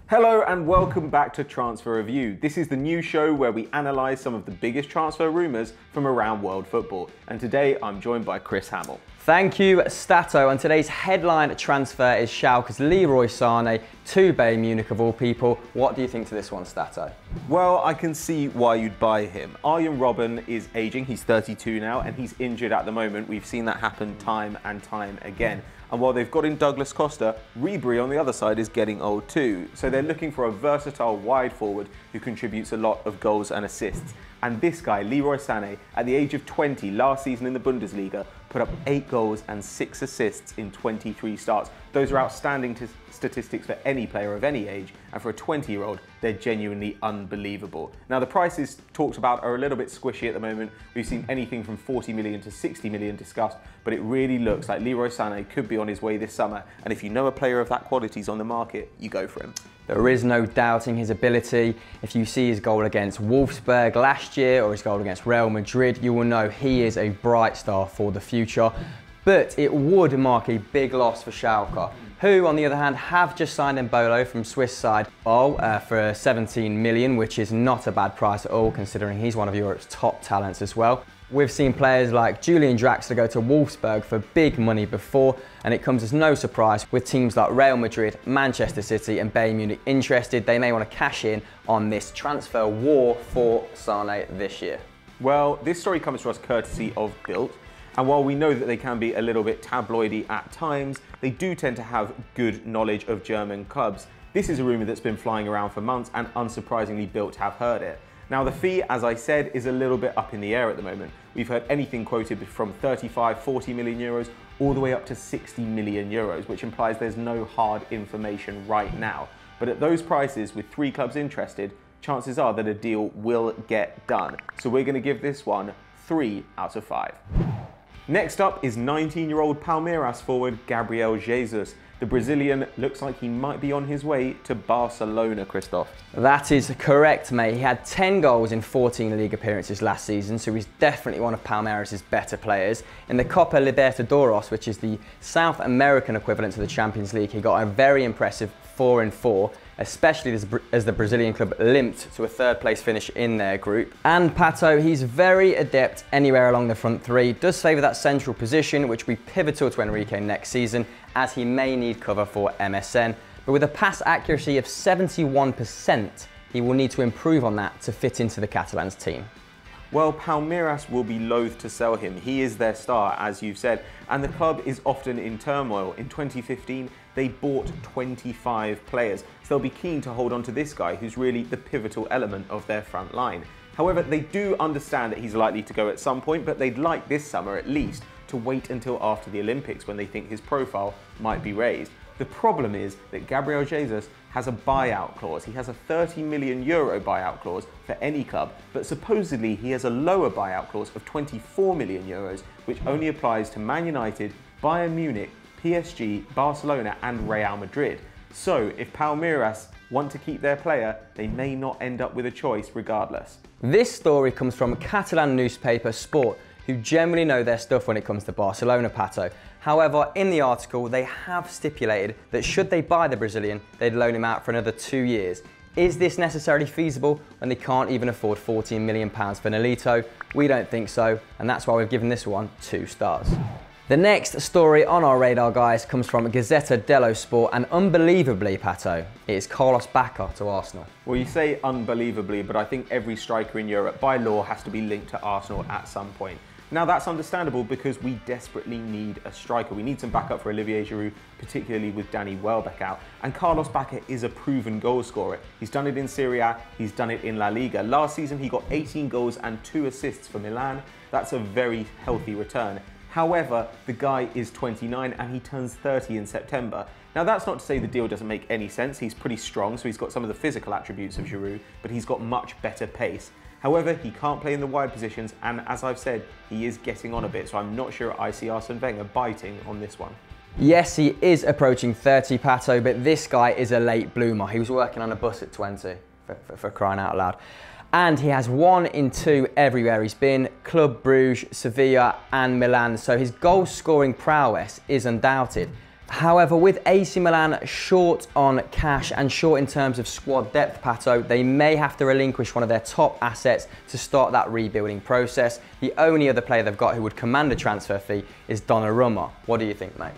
Hello and welcome back to Transfer Review. This is the new show where we analyse some of the biggest transfer rumours from around world football. And today I'm joined by Chris Hamill. Thank you, Stato. And today's headline transfer is Schalke's Leroy Sané to Bayern Munich of all people. What do you think to this one, Stato? Well, I can see why you'd buy him. Arjen Robben is ageing, he's 32 now, and he's injured at the moment. We've seen that happen time and time again. And while they've got in Douglas Costa, Ribery on the other side is getting old too. So they're looking for a versatile wide forward who contributes a lot of goals and assists. And this guy, Leroy Sané, at the age of 20 last season in the Bundesliga, put up 8 goals and 6 assists in 23 starts. Those are outstanding statistics for any player of any age, and for a 20-year-old, they're genuinely unbelievable. Now, the prices talked about are a little bit squishy at the moment. We've seen anything from 40 million to 60 million discussed, but it really looks like Leroy Sané could be on his way this summer, and if you know a player of that quality is on the market, you go for him. There is no doubting his ability. If you see his goal against Wolfsburg last year or his goal against Real Madrid, you will know he is a bright star for the future. But it would mark a big loss for Schalke, who, on the other hand, have just signed Embolo from Swiss side for 17 million, which is not a bad price at all, considering he's one of Europe's top talents as well. We've seen players like Julian Draxler go to Wolfsburg for big money before, and it comes as no surprise with teams like Real Madrid, Manchester City and Bayern Munich interested. They may want to cash in on this transfer war for Sané this year. Well, this story comes to us courtesy of Bild. And while we know that they can be a little bit tabloidy at times, they do tend to have good knowledge of German clubs. This is a rumour that's been flying around for months, and unsurprisingly Bild have heard it. Now the fee, as I said, is a little bit up in the air at the moment. We've heard anything quoted from 35, 40 million euros all the way up to 60 million euros, which implies there's no hard information right now. But at those prices, with 3 clubs interested, chances are that a deal will get done. So we're going to give this one 3 out of 5. Next up is 19-year-old Palmeiras forward Gabriel Jesus. The Brazilian looks like he might be on his way to Barcelona, Christoph. That is correct, mate. He had 10 goals in 14 league appearances last season, so he's definitely one of Palmeiras' better players. In the Copa Libertadores, which is the South American equivalent to the Champions League, he got a very impressive 4-4, especially as the Brazilian club limped to a 3rd place finish in their group. And Pato, he's very adept anywhere along the front 3, does favour that central position, which will be pivotal to Enrique next season, as he may need cover for MSN. But with a pass accuracy of 71%, he will need to improve on that to fit into the Catalans team. Well, Palmeiras will be loath to sell him. He is their star, as you've said, and the club is often in turmoil. In 2015, they bought 25 players, so they'll be keen to hold on to this guy, who's really the pivotal element of their front line. However, they do understand that he's likely to go at some point, but they'd like this summer at least to wait until after the Olympics when they think his profile might be raised. The problem is that Gabriel Jesus has a buyout clause. He has a 30 million euro buyout clause for any club, but supposedly he has a lower buyout clause of 24 million euros, which only applies to Man United, Bayern Munich, PSG, Barcelona and Real Madrid. So if Palmeiras want to keep their player, they may not end up with a choice regardless. This story comes from Catalan newspaper Sport, who generally know their stuff when it comes to Barcelona, Pato. However, in the article, they have stipulated that should they buy the Brazilian, they'd loan him out for another 2 years. Is this necessarily feasible when they can't even afford £14 million for Nolito? We don't think so, and that's why we've given this one 2 stars. The next story on our radar, guys, comes from Gazzetta dello Sport, and unbelievably, Pato, it is Carlos Bacca to Arsenal. Well, you say unbelievably, but I think every striker in Europe, by law, has to be linked to Arsenal at some point. Now that's understandable because we desperately need a striker. We need some backup for Olivier Giroud, particularly with Danny Welbeck out. And Carlos Bacca is a proven goal scorer. He's done it in Serie A, he's done it in La Liga. Last season he got 18 goals and 2 assists for Milan. That's a very healthy return. However, the guy is 29 and he turns 30 in September. Now that's not to say the deal doesn't make any sense. He's pretty strong, so he's got some of the physical attributes of Giroud, but he's got much better pace. However, he can't play in the wide positions, and as I've said, he is getting on a bit, so I'm not sure I see Arsene Wenger biting on this one. Yes, he is approaching 30, Pato, but this guy is a late bloomer. He was working on a bus at 20, for crying out loud. And he has 1 in 2 everywhere he's been, Club Brugge, Sevilla and Milan, so his goal-scoring prowess is undoubted. However, with AC Milan short on cash and short in terms of squad depth, Pato, they may have to relinquish one of their top assets to start that rebuilding process. The only other player they've got who would command a transfer fee is Donnarumma. What do you think, mate?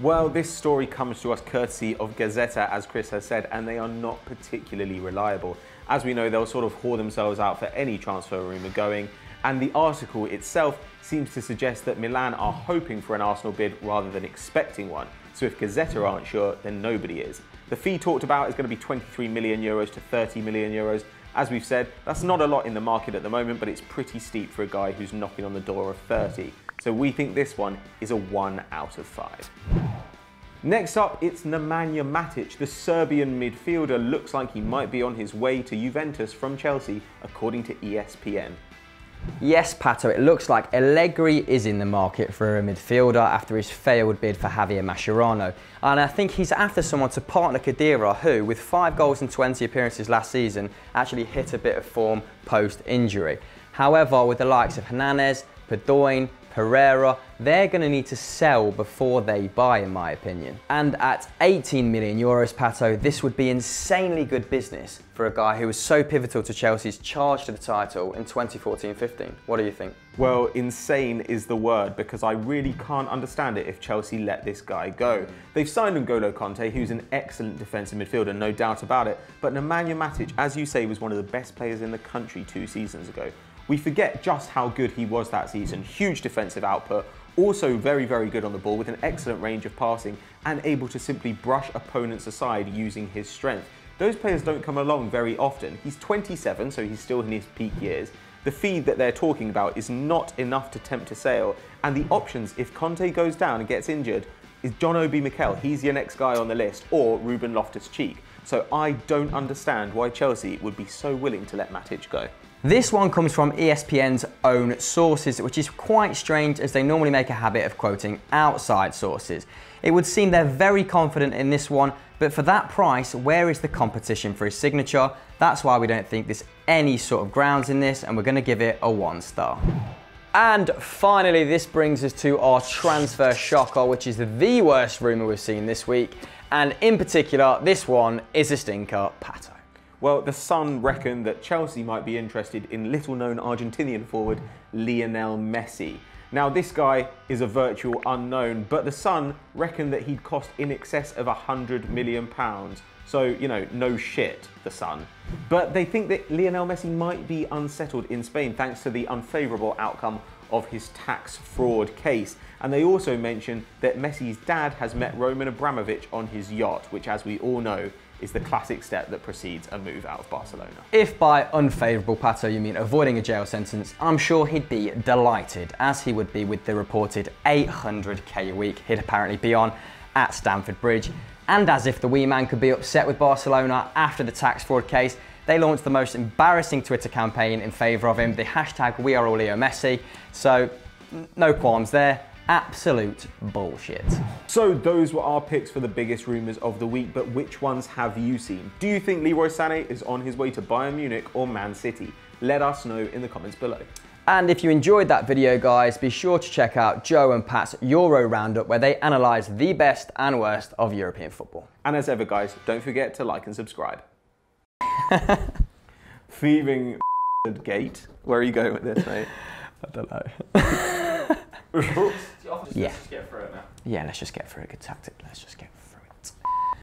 Well, this story comes to us courtesy of Gazzetta, as Chris has said, and they are not particularly reliable. As we know, they'll sort of whore themselves out for any transfer rumour going, and the article itself seems to suggest that Milan are hoping for an Arsenal bid rather than expecting one. So if Gazzetta aren't sure, then nobody is. The fee talked about is going to be 23 million euros to 30 million euros. As we've said, that's not a lot in the market at the moment, but it's pretty steep for a guy who's knocking on the door of 30. So we think this one is a 1 out of 5. Next up, it's Nemanja Matich. The Serbian midfielder looks like he might be on his way to Juventus from Chelsea, according to ESPN. Yes, Pato, it looks like Allegri is in the market for a midfielder after his failed bid for Javier Mascherano. And I think he's after someone to partner Khedira, who, with 5 goals and 20 appearances last season, actually hit a bit of form post-injury. However, with the likes of Hernandez, Perdoin, Pereira, they're going to need to sell before they buy, in my opinion. And at 18 million euros, Pato, this would be insanely good business for a guy who was so pivotal to Chelsea's charge to the title in 2014-15. What do you think? Well, insane is the word, because I really can't understand it if Chelsea let this guy go. They've signed N'Golo Kanté, who's an excellent defensive midfielder, no doubt about it, but Nemanja Matic, as you say, was one of the best players in the country 2 seasons ago. We forget just how good he was that season. Huge defensive output, also very, very good on the ball with an excellent range of passing and able to simply brush opponents aside using his strength. Those players don't come along very often. He's 27, so he's still in his peak years. The fee that they're talking about is not enough to tempt a sale, and the options, if Conte goes down and gets injured, is John Obi Mikel, he's your next guy on the list, or Ruben Loftus-Cheek. So I don't understand why Chelsea would be so willing to let Matic go. This one comes from ESPN's own sources, which is quite strange as they normally make a habit of quoting outside sources. It would seem they're very confident in this one, but for that price, where is the competition for his signature? That's why we don't think there's any sort of grounds in this, and we're going to give it a 1 star. And finally, this brings us to our transfer shocker, which is the worst rumour we've seen this week. And in particular, this one is a stinker, Pato. Well, the Sun reckon that Chelsea might be interested in little-known Argentinian forward Lionel Messi. Now, this guy is a virtual unknown, but the Sun reckon that he'd cost in excess of £100 million. So, you know, no shit, the Sun. But they think that Lionel Messi might be unsettled in Spain thanks to the unfavourable outcome of his tax fraud case. And they also mention that Messi's dad has met Roman Abramovich on his yacht, which, as we all know, is the classic step that precedes a move out of Barcelona. If by unfavourable, Pato, you mean avoiding a jail sentence, I'm sure he'd be delighted, as he would be with the reported 800k a week he'd apparently be on at Stamford Bridge. And as if the wee man could be upset with Barcelona after the tax fraud case, they launched the most embarrassing Twitter campaign in favour of him, the hashtag #WeAreAllLeoMessi. So, no qualms there. Absolute bullshit. So those were our picks for the biggest rumours of the week, but which ones have you seen? Do you think Leroy Sané is on his way to Bayern Munich or Man City? Let us know in the comments below. And if you enjoyed that video, guys, be sure to check out Joe and Pat's Euro Roundup, where they analyse the best and worst of European football. And as ever, guys, don't forget to like and subscribe. Thieving gate. Where are you going with this, mate? I don't know. Yeah. Let's just get through it now. Yeah, let's just get through a good tactic. Let's just get